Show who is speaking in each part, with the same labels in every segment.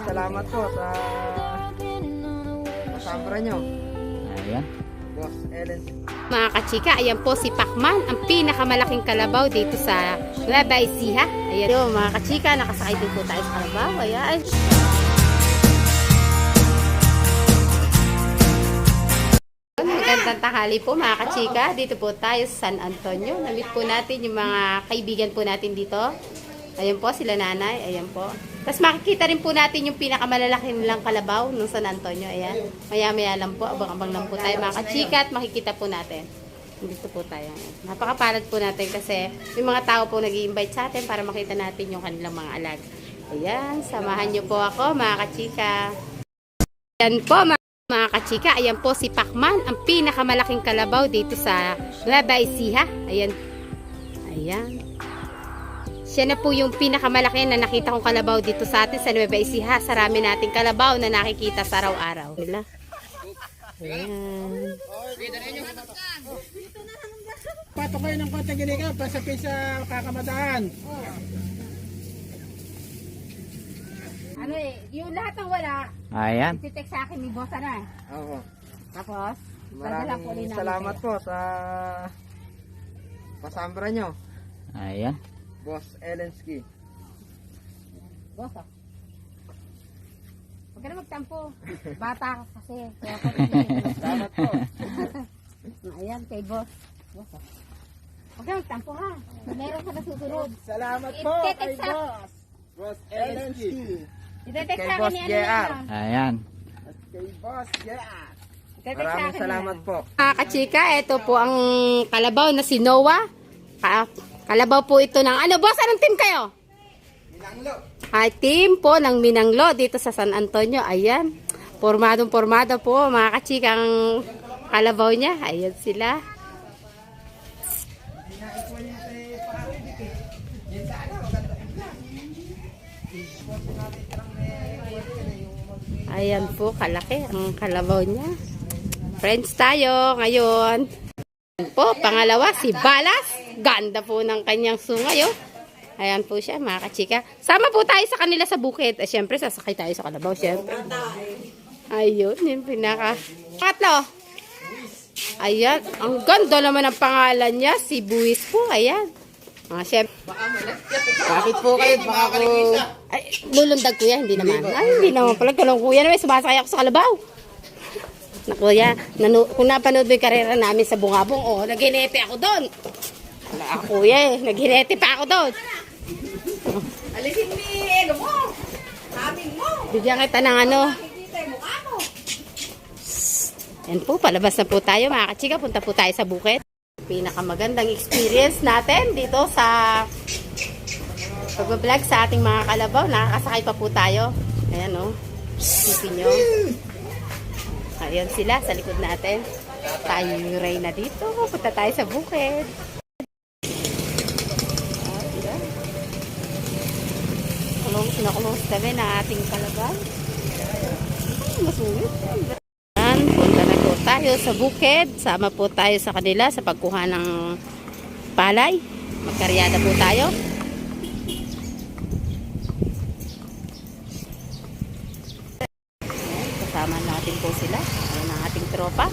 Speaker 1: salamat po sa kasambra nyo.
Speaker 2: Ayan.
Speaker 1: Boss Ellen.
Speaker 3: Mga kachika, ayan po si Pacman, ang pinakamalaking kalabaw dito sa Nueva Ecija. Ayan po mga kachika, nakasakay din po tayo sa kalabaw. Ayan. Magandang tanghali po mga kachika. Dito po tayo sa San Antonio. Namit po natin yung mga kaibigan po natin dito. Ayan po sila nanay. Ayan po. Tapos makikita rin po natin yung pinakamalalaki nilang kalabaw ng San Antonio. Ayan. Maya-maya lang po. Abang-abang lang po tayo mga kachika at makikita po natin. Dito po tayo. Napakapalad po natin kasi may mga tao po nag-i-invite sa atin para makita natin yung kanilang mga alag. Ayan. Samahan niyo po ako mga kachika. Ayan po mga kachika. Ayan po si Pacman, ang pinakamalaking kalabaw dito sa Nueva Ecija. Ayan. Ayan. Siya na po yung pinakamalaki na nakita kong kalabaw dito sa atin sa Nueva Ecija. Sarami nating kalabaw na nakikita sa araw-araw. Ayan.
Speaker 1: Pato kayo ng patagili ka, pasapin sa kakamadaan.
Speaker 3: Ano yung lahat ng wala,
Speaker 2: Ayan.
Speaker 3: iti-text sa akin ni boss na.
Speaker 1: Oo.
Speaker 3: Tapos,
Speaker 1: Maraming salamat po sa kasambra nyo.
Speaker 2: Ayan.
Speaker 1: Boss Elensky.
Speaker 3: Boss, huwag ka na magtampo. Bata ka kasi. Kaya
Speaker 1: Salamat po.
Speaker 3: ayan, kay boss. Boss, huwag ka na magtampo ha. Meron ka na susunod.
Speaker 1: Salamat po kay Boss. Boss Elensky.
Speaker 3: Ite-text
Speaker 1: Kay
Speaker 3: sa akin
Speaker 1: Boss
Speaker 3: ni ano
Speaker 1: JR.
Speaker 3: na.
Speaker 2: Ayan.
Speaker 1: Kay Boss JR.
Speaker 3: Ite-text sa
Speaker 1: Maraming
Speaker 3: akin
Speaker 1: salamat
Speaker 3: na.
Speaker 1: po.
Speaker 3: Mga kachika, ito po ang kalabaw na si Noah. Kalabaw po ito ng, ano boss, anong team kayo?
Speaker 1: Minanglo.
Speaker 3: Ay, team po ng Minanglo dito sa San Antonio. Ayan. Pormadong-pormado po mga kachika ang kalabaw niya. Ayan sila. Ayan po, kalaki ang kalabaw niya. Friends tayo ngayon. Ayan po, pangalawa, si Balas. Ganda po ng kanyang sungay, oh. Ayan po siya, mga kachika. Sama po tayo sa kanila sa bukid. Siyempre, sasakay tayo sa kalabaw, siyempre. Ayun, yung pinaka... Katlo. Ayan, ang ganda naman ang pangalan niya. Si Buwis po, ayan. Siyempre.
Speaker 1: Bakit po kayo? Baka po...
Speaker 3: Ay, lulundag kuya, hindi naman. Ay, hindi naman pala. Kalong kuya naman, sumasakay ako sa kalabaw. Na kuya, kung napanood mo yung karera namin sa Bungabong, oh, naghinete ako doon. Wala ako kuya eh, naghinete pa ako doon.
Speaker 4: Alisin ni ano mo, aming mo,
Speaker 3: Bigyan kita ng ano.
Speaker 4: makikita yung mukha mo.
Speaker 3: Yan po, palabas na po tayo mga kachika. Punta po tayo sa bukid. Pinakamagandang experience natin dito sa pag-vlog sa ating mga kalabaw. Nakakasakay pa po tayo. Ayan o. Isipin nyo. Ayan sila sa likod natin. Tayo yung Reyna dito. Punta tayo sa bukid. Nakulong kami ng ating kalabaw. Masulit. Punta na po tayo sa bukid. Sama po tayo sa kanila sa pagkuha ng palay. Magkaryada po tayo. Kasama natin po sila. Ayan ang ating tropa.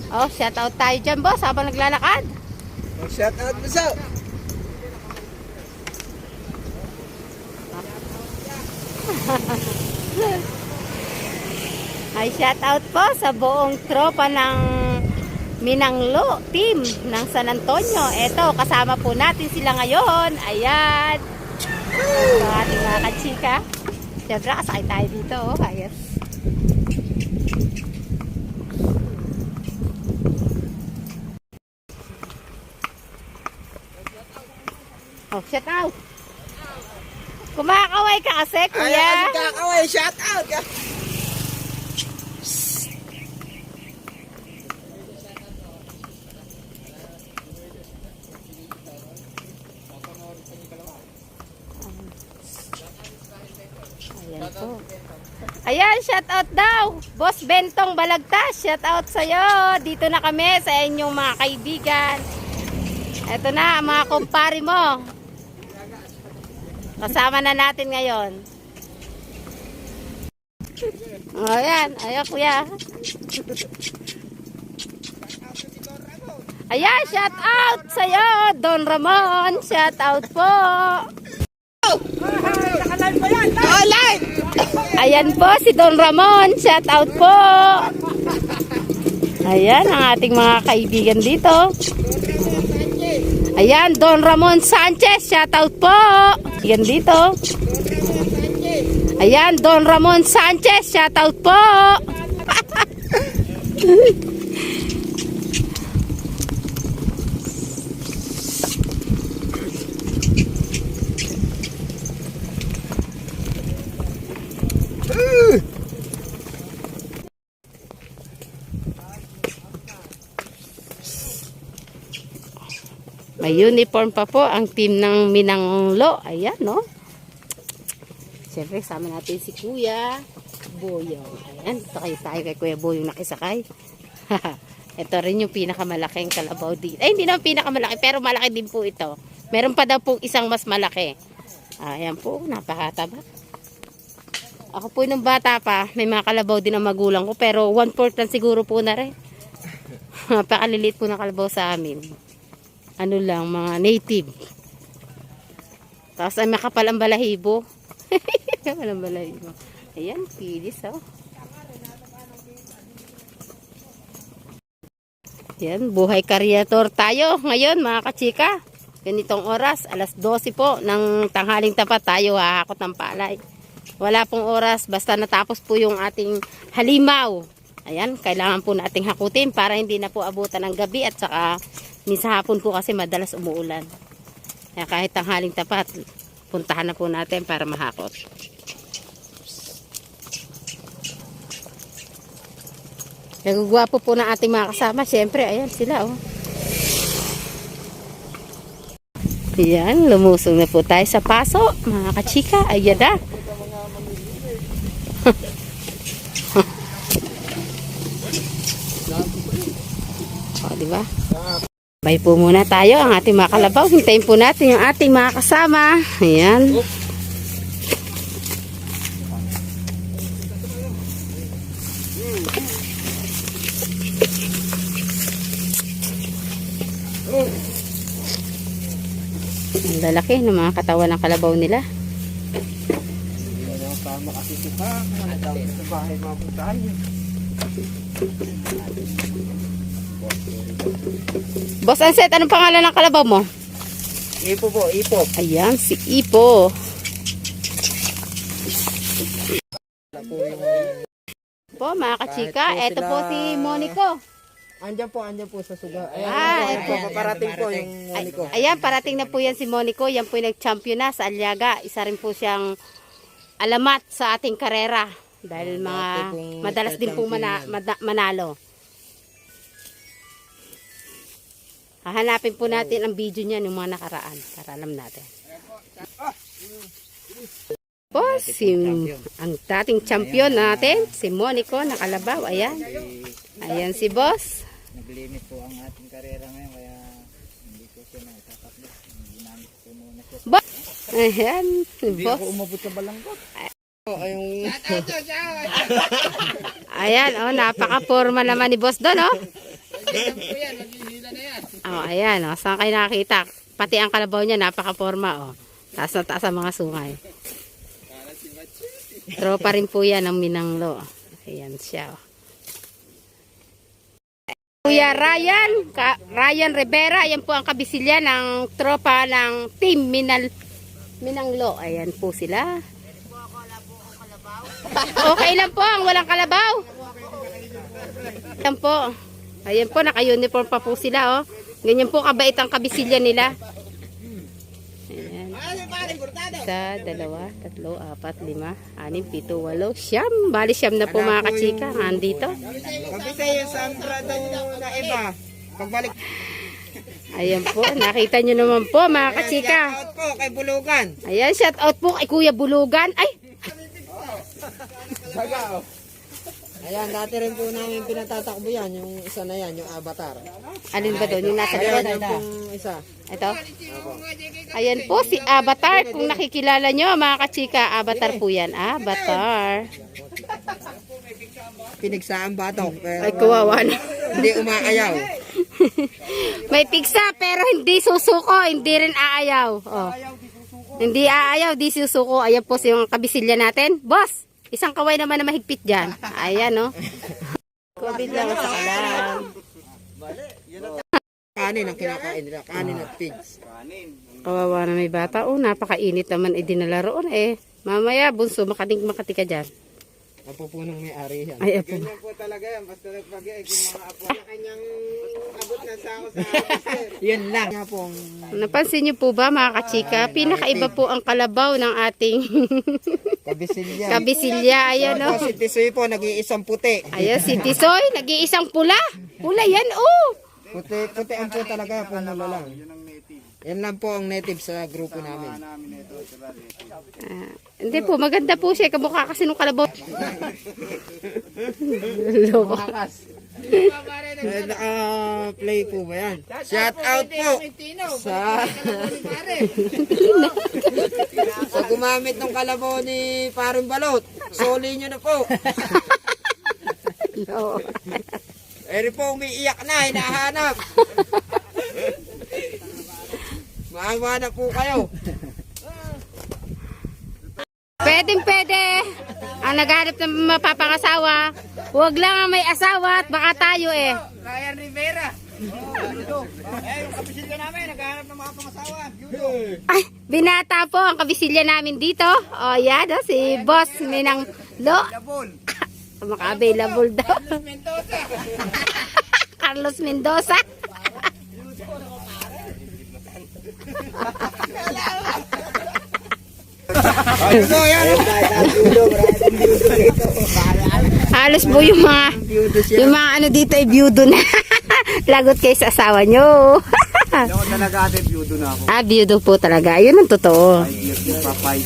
Speaker 3: Oh, shout out tayo dyan boss habang naglalakad.
Speaker 1: Shout out mo sa...
Speaker 3: Ay, shout out po sa buong tropa ng Minanglo team ng San Antonio. Eto, kasama po natin sila ngayon. Ayan. Ang ating mga kachika. Siyempre, kasakay tayo dito. Oh. Ayos. Oh, shout out. Kumakaway ka kasi, kuya.
Speaker 1: Ay, kakaway. Shout out.
Speaker 3: Ayan po. Ayan, shout out daw. Boss Bentong Balagtas, shout out sa'yo. Dito na kami sa inyong mga kaibigan. Ito na, mga kumpari mo. Kasama na natin ngayon. Ayan, ayan kuya. Ayan, shout out sa'yo, Don Ramon. Shout out po. Ayan po si Don Ramon. Shout out po. Ayan ang ating mga kaibigan dito. Ayan, Don Ramon Sanchez. Shout out po. Ayan dito. Ayan, Don Ramon Sanchez. Shout out po. May uniform pa po ang team ng Minanglo. Ayan, no? Siyempre, sama natin si Kuya Boyong. Ayan, ito tayo kay Kuya Boyong nakisakay. Ito rin yung pinakamalaking kalabaw dito. Ay, hindi naman pinakamalaki, pero malaki din po ito. Meron pa daw po isang mas malaki. Ayan po, napakataba. Ako po nung bata pa, may mga kalabaw din ang magulang ko, pero 1/4 lang siguro po na rin. Napakaliliit po na kalabaw sa amin. Ano lang, mga native. Tapos ay makapal ang balahibo. Makapal ang balahibo. Ayan, pilis oh. Yan, buhay karyator tayo ngayon mga kachika. Ganitong oras, alas 12 po ng tanghaling tapat tayo hahakot ng palay. Wala pong oras, basta natapos po yung ating halimaw. Ayan, kailangan po nating hakutin para hindi na po abutan ng gabi at saka minsan hapon po kasi madalas umuulan. Kaya kahit tanghaling tapat, puntahan na po natin para mahakot. Nagugwapo po ng ating mga kasama. Siyempre, ayan sila oh. Ayan, lumusong na po tayo sa paso. Mga kachika, ayan na. O, diba? Bay po muna tayo ang ating mga kalabaw. Hintayin po natin yung ating mga kasama. Ayan. Ang lalaki ng mga katawan ng kalabaw nila. Boss Anset, anong pangalan ng kalabaw mo?
Speaker 1: Ipo po, Ipo.
Speaker 3: Ayan, si Ipo. Po, mga kachika, eto po si Monico.
Speaker 1: Andyan po sa suga.
Speaker 3: Ayan
Speaker 1: po, paparating po yung Monico.
Speaker 3: Ayan, parating na po yan si Monico. Yan po yung nag-champion na sa Aliaga. Isa rin po siyang alamat sa ating karera. Dahil mga madalas din po manalo. Hahanapin po natin ang video niya ng mga nakaraan para alam natin. Boss, ang dating champion natin, si Monico nakalabaw. Ayan. Ayan si Boss.
Speaker 2: Naglimit po ang ating karera ngayon kaya hindi ko siya nakatakbo. Ginamit ko muna siya.
Speaker 3: Boss. Ayan, si
Speaker 1: Hindi
Speaker 3: Boss.
Speaker 1: ako umabot sa balangkot.
Speaker 3: Ayan, oh, napaka-forma naman ni Boss doon, oh. Oh, ayan, oh, saan kayo nakakita? Pati ang kalabaw niya, napaka-forma, oh. Taas na taas ang mga sungay. Tropa rin po yan ng Minanglo. Ayan siya, oh. Kuya Ryan, Ryan Rivera, ayan po ang kabisilya ng tropa ng team Minanglo. Ayan po sila. Okay lang po ang walang kalabaw. Ayan po. Ayan po, naka-uniform pa po sila, oh. Ganyan po kabait ang kabisilya nila. Ayan. 1, 2, 3, 4, 5, 6, 7, 8, 9. Bali siyam na po mga kachika. Andito.
Speaker 1: Kapita yung Sandra daw na iba. Pagbalik.
Speaker 3: Ayan po, nakita nyo naman po mga kachika.
Speaker 1: Shout out po kay Bulugan.
Speaker 3: Ayan, shout out po kay Kuya Bulugan. Ay!
Speaker 1: Ayan, dati rin po namin pinatatakbo yan. Yung isa na yan, yung Avatar.
Speaker 3: Alin ba doon? Yung nasa likod?
Speaker 1: Ayan, yung isa.
Speaker 3: Ito? Ayan po, si Avatar. Kung nakikilala nyo, mga kachika, Avatar po yan. Avatar.
Speaker 1: pinigsaang batok. Pero
Speaker 3: Ay, kawawa na.
Speaker 1: hindi umaayaw.
Speaker 3: May pigsa pero hindi susuko, hindi rin aayaw. Oh. Hindi aayaw, di susuko. Ayan po yung kabisilya natin. Boss, isang kaway naman na mahigpit dyan. Ayan, no? COVID lang sa kalan.
Speaker 1: Kanin ang kinakain nila. Kanin at pigs.
Speaker 3: Kawawa na may bata. Oh, napakainit naman idinala roon eh. Mamaya, bunso, makati ka dyan.
Speaker 1: Napupunong may-ari yan.
Speaker 3: Ay, apo.
Speaker 2: Ganyan po talaga yan. Basta nagpag-iig yung mga apo. Kanyang abot na sa ako sa
Speaker 1: Yan lang. Nga pong
Speaker 3: Napansin niyo po ba mga kachika? Pinakaiba po ang kalabaw ng ating
Speaker 1: kabisilya.
Speaker 3: kabisilya. Ayan, no?
Speaker 1: Si Tisoy po, nag-iisang puti.
Speaker 3: Ayan, si Tisoy, nag-iisang pula. Pula yan, oh.
Speaker 1: Puti ang po talaga, pumula lang. Yan lang po ang native sa grupo namin.
Speaker 3: Hindi po, maganda po siya. Kamukha kasi nung kalabaw. Loko.
Speaker 1: Naka-play po ba yan? Shout out po sa sa gumamit ng kalabaw ni Paring Balot. Soli nyo na po.
Speaker 3: Loko.
Speaker 1: Eri po umiiyak na, hinahanap. Maawa na po kayo.
Speaker 3: Pwede. Ang naghanap ng mapapangasawa, huwag lang ang may asawa at baka tayo eh.
Speaker 2: Ryan Rivera. Yung kapisilya namin, naghahanap ng mga pangasawa.
Speaker 3: Ay, binata po ang kabisilya namin dito. O yan, oh, si Boss Minang Lo.
Speaker 2: Labon.
Speaker 3: Maka-available daw.
Speaker 2: Mendoza.
Speaker 3: Carlos Mendoza. Halos po yung mga ano dito ay byudo na. Lagot kayo sa asawa nyo.
Speaker 2: Ako talaga ate, byudo na ako.
Speaker 3: Byudo po talaga. Yun ang totoo.
Speaker 2: 5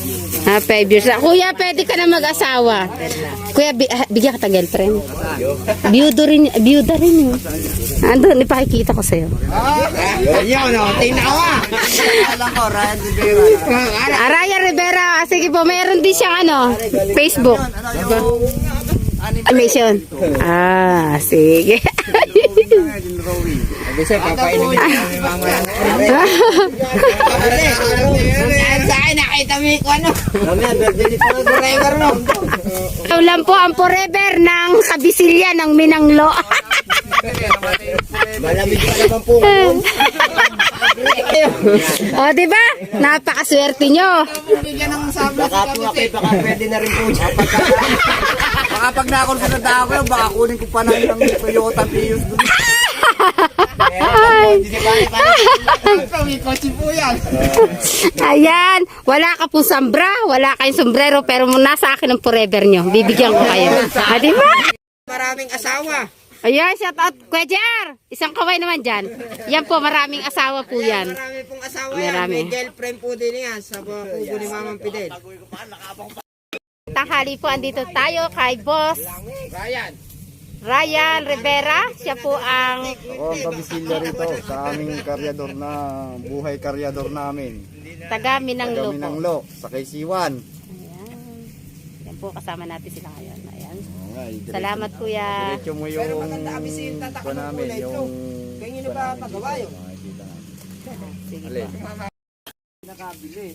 Speaker 2: years.
Speaker 3: 5 years na. Kuya, pwede ka na mag-asawa. Kuya, bigyan ka ta girlfriend. Byuda rin yun. Andun, ipakikita ko sa'yo.
Speaker 1: Ayun, no, tinawa.
Speaker 2: Alam ko, Ryan Rivera.
Speaker 3: Ryan Rivera. Sige po, mayroon din siyang Facebook. Mission. Sige.
Speaker 1: Bisa papainin namin mamaya. Sa akin nakita mo ko ano. Mamaya birthday ni forever no.
Speaker 3: Ito lang po ang forever ng kabisilya ng Minanglo.
Speaker 1: Malamig pa naman po.
Speaker 3: O, diba? Napakaswerte nyo.
Speaker 2: Bigyan ng sabla
Speaker 1: Baka po baka pwede na rin po.
Speaker 2: Baka pag nakonsulta ako yun, baka kunin ko pa na ng Toyota Prius doon. May kotse po yan.
Speaker 3: Ayan. Wala ka pong sambra, wala kayong sombrero, pero nasa akin ang forever nyo. Bibigyan ko kayo. Diba?
Speaker 1: Maraming asawa.
Speaker 3: Ayan, shout out, Kuya JR. Isang kaway naman dyan. Yan po, maraming asawa po yan.
Speaker 1: Marami pong asawa
Speaker 3: Marami.
Speaker 1: yan. May girlfriend po din yan sa kubo ni Mamang Fidel.
Speaker 3: Tanghali po, andito tayo kay Boss Ryan Rivera. Siya po ang
Speaker 5: Ako ang kabisilya rito sa aming karyador na buhay karyador namin.
Speaker 3: taga Minanglo
Speaker 5: Kami
Speaker 3: po.
Speaker 5: ng Lo, sa Kaisiwan.
Speaker 3: Ayan. Yan po, kasama natin sila ngayon. Ayan.
Speaker 5: Okay,
Speaker 3: Salamat Kuya.
Speaker 5: diretso mo yung ko namin, yung
Speaker 1: Kaya nyo ba magawa yun?
Speaker 5: makikita namin.
Speaker 3: Sige
Speaker 5: Alin?
Speaker 3: po.
Speaker 2: Nakabili.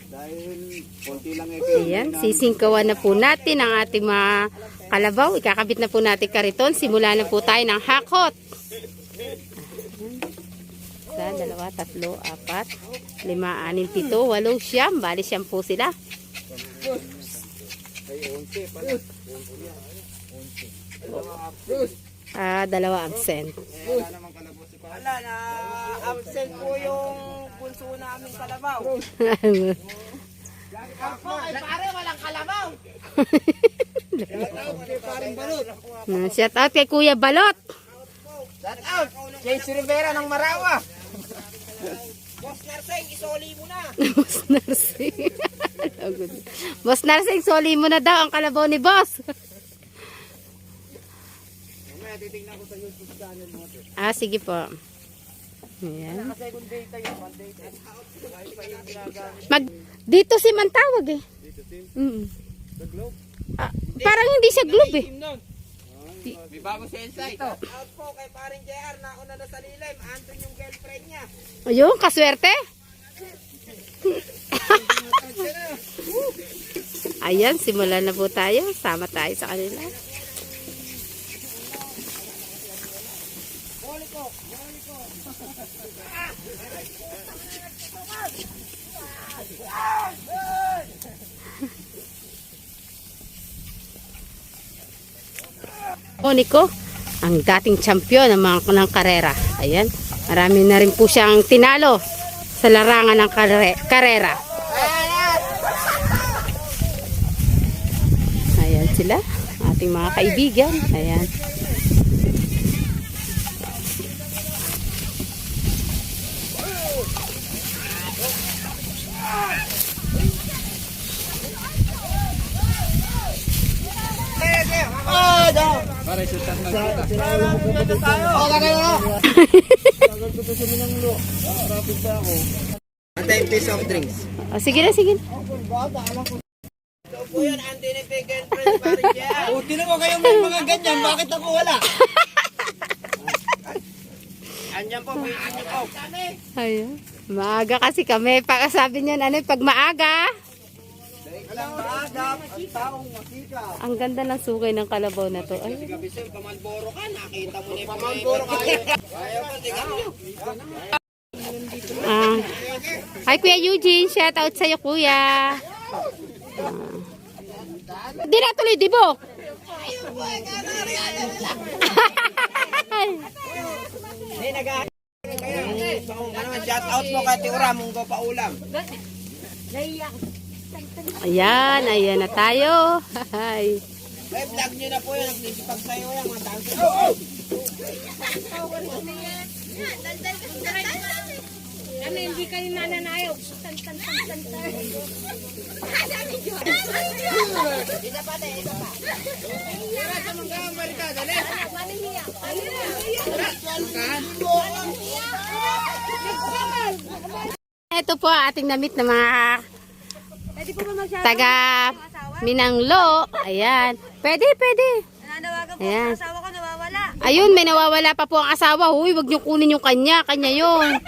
Speaker 2: Dahil konti lang
Speaker 3: Ayan, sisingkawan na po natin ang ating mga kalabaw. Ikakabit na po natin kariton. Simula na po tayo ng hakot. Isa, dalawa, tatlo, apat, 5, 6, 7, 8, 9. Bali siyam po sila. Dalawa absent.
Speaker 1: Wala na, absent po yung punso namin kalabaw. Ay pare, walang kalabaw. Paring Balot.
Speaker 3: Shout out kay Kuya Balot.
Speaker 1: Shout out. James Rivera ng Marawa. Boss Narseng, isoli mo na.
Speaker 3: Boss Narsing. Boss Narsing, soli mo na daw ang kalabaw ni Boss. Sige po. Ayan. Dito si Mantawag eh. Parang hindi siya globe eh.
Speaker 1: May bago sa insight. Shout out po kay paring JR. Nauna na sa lilim. Andun yung girlfriend niya.
Speaker 3: Ayun, kaswerte. Ayan, simulan na po tayo. Sama tayo sa kanila. Nico, ang dating champion ng mga ng karera. Ayan, marami na rin po siyang tinalo sa larangan ng karera. Ayan sila, ating mga kaibigan. Ayan.
Speaker 1: Antay piece of drinks.
Speaker 3: Oh, sige na, sige na.
Speaker 1: So po yun, andun yung girlfriend ni paring JR.
Speaker 2: O, tinan mo kayo may mga ganyan, bakit ako wala?
Speaker 1: Andyan po, pwede niyo po.
Speaker 3: Ayan. Maaga kasi kami. Sabi niya, ano, pag maaga.
Speaker 2: Walang maagap, ang taong masika.
Speaker 3: Ang ganda ng sukay ng kalabaw na to. Ay,
Speaker 1: Bisil, pamalboro ka. Nakita mo na yung pamalboro ka. Ayaw ko, tingnan mo.
Speaker 3: Hi, Kuya Eugene. Shout out sa'yo, Kuya. Di na tuloy, di bo?
Speaker 1: Hindi, shout out mo kay Tiura, munggo pa ulam.
Speaker 3: Ayan, ayan na tayo. Hi.
Speaker 1: Eh, vlog nyo na po yun. Nagsisipag sa'yo yan, mga dancer.
Speaker 4: Ano, hindi kayo nananayaw. Tan.
Speaker 1: Isa pa, isa pa. Tira sa mga Amerika, dali.
Speaker 3: Ito po ang ating namit na mga taga Minanglo. Ayan. Pwede.
Speaker 4: Nananawagan po
Speaker 3: Ayan.
Speaker 4: ang asawa ko nawawala.
Speaker 3: Ayun, may nawawala pa po ang asawa. Huy, wag niyo kunin yung kanya. Kanya yun.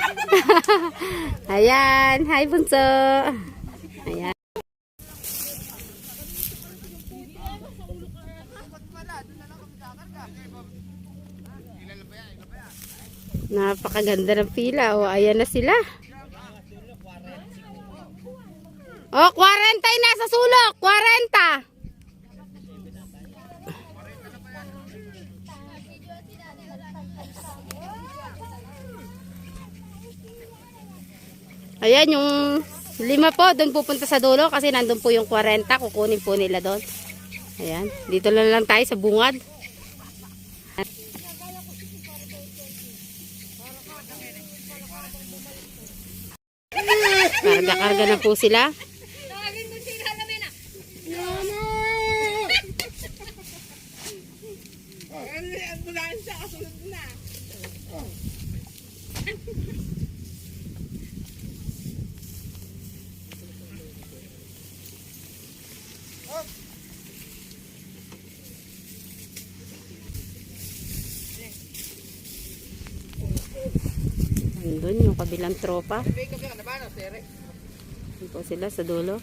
Speaker 3: Ayan. Hi, bunso. Ayan. Napakaganda ng pila. O, ayan na sila. O, 40 yung nasa sulok. 40. Ayan, yung 5 po, doon pupunta sa dulo kasi nandun po yung 40, kukunin po nila doon. Ayan, dito lang tayo sa bungad. Karga-karga na po sila.
Speaker 4: Tawagin mo si Halamin ah.
Speaker 1: Ambulansya, kasunod na.
Speaker 3: Nandun yung kabilang tropa. Dito po sila sa dulo.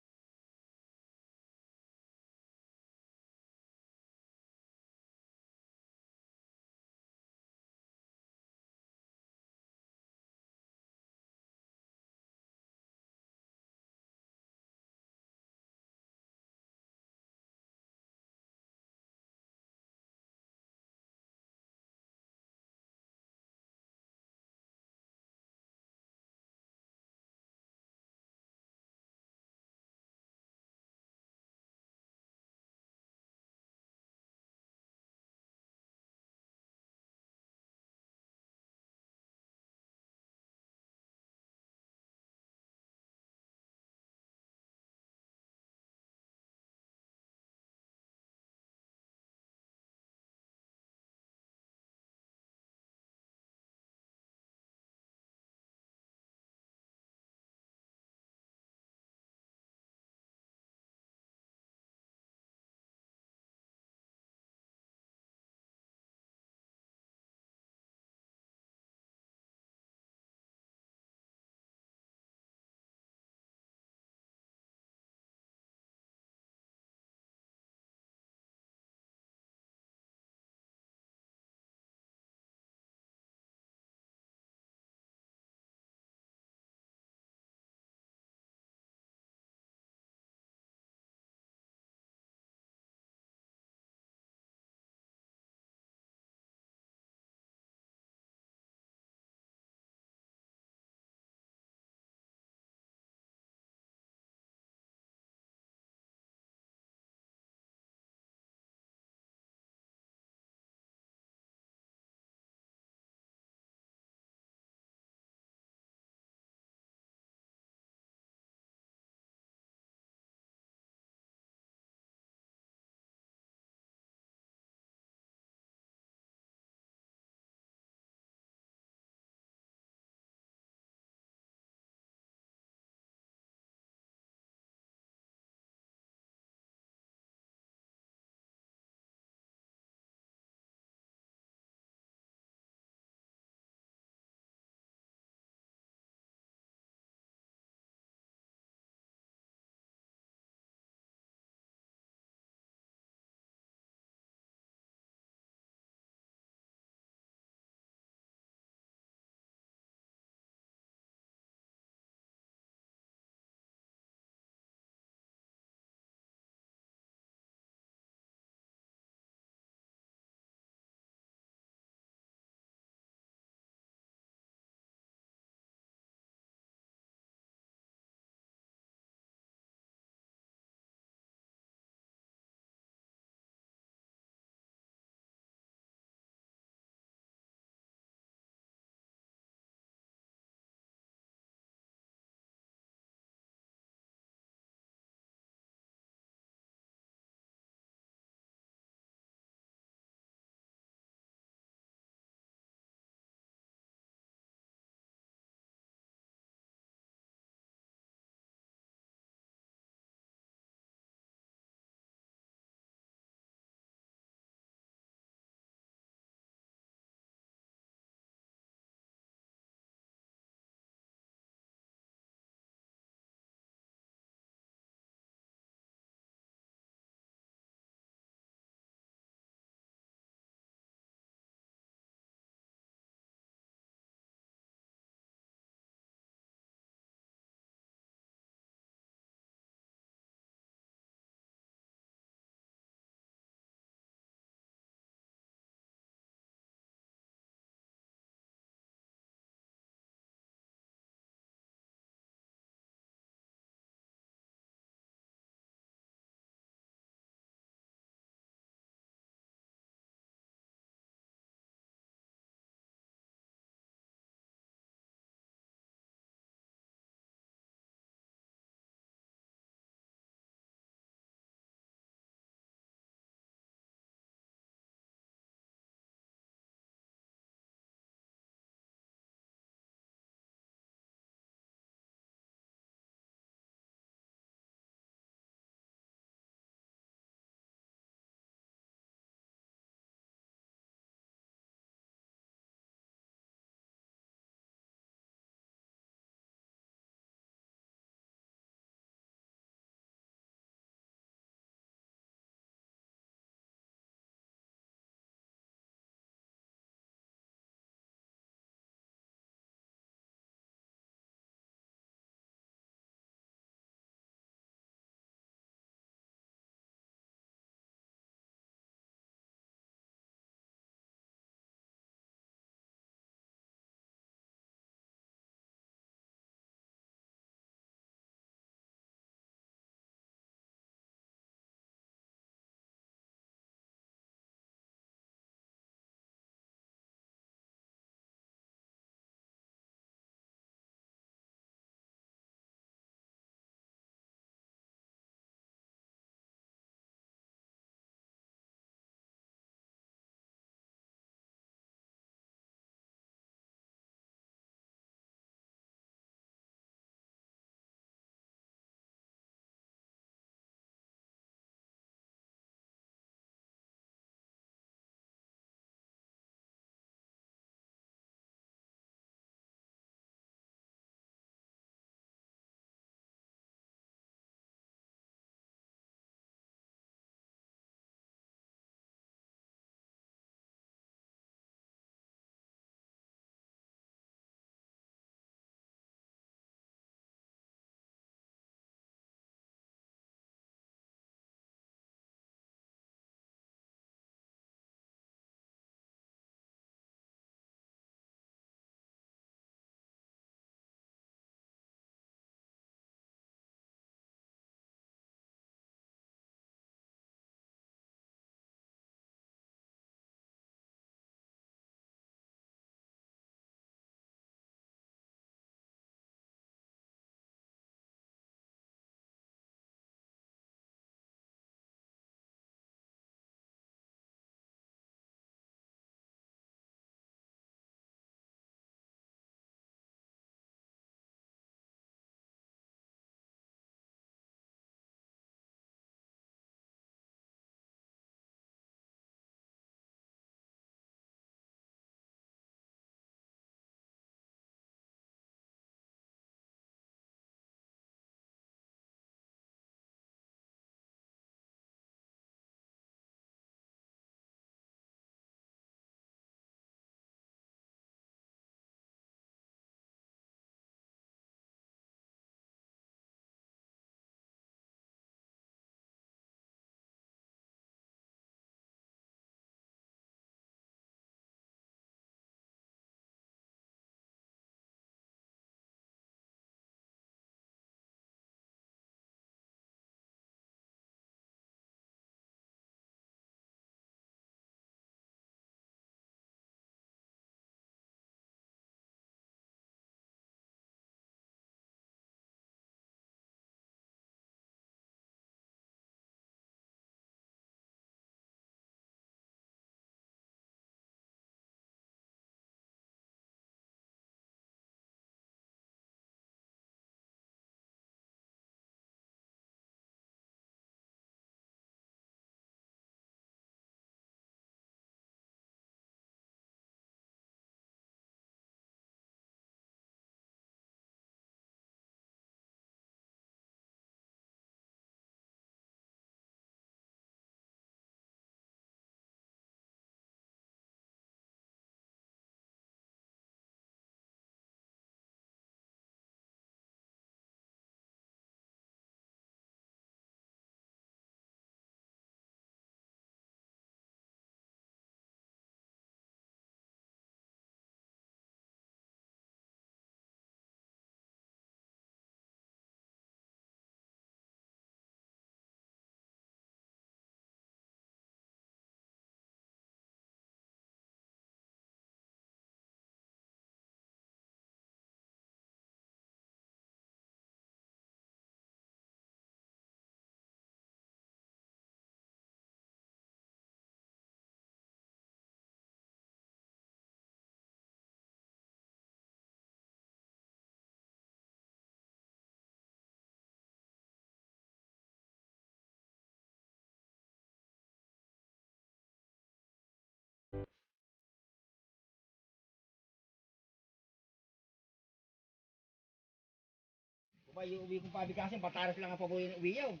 Speaker 1: Ba, yung uwi kong pabigasin, Bataras lang ang pauwi ng uwi yun.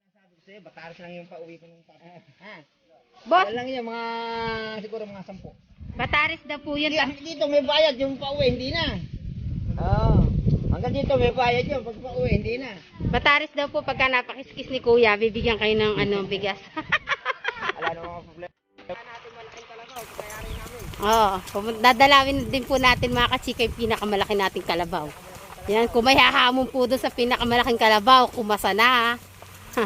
Speaker 1: Sinasabi ko sa'yo, Bataras lang yung pauwi ko nung ha?
Speaker 3: Boss,
Speaker 1: Wala lang yun, siguro mga 10.
Speaker 3: Batares daw po yun.
Speaker 1: Dito may bayad yung pauwi, hindi na. Oo. Hanggang dito may bayad yun, pag pauwi, hindi na.
Speaker 3: Batares daw po pagka napakiskis ni Kuya, bibigyan kayo ng bigas.
Speaker 1: Wala namang mga problema.
Speaker 3: Oo, dadalawin din po natin mga kachika yung pinakamalaki nating kalabaw. Yan, kung may hahamon po doon sa pinakamalaking kalabaw, kumasa na. Ha.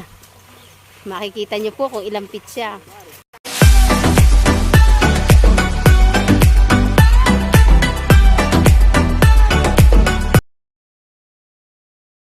Speaker 3: Makikita nyo po kung ilang pit siya.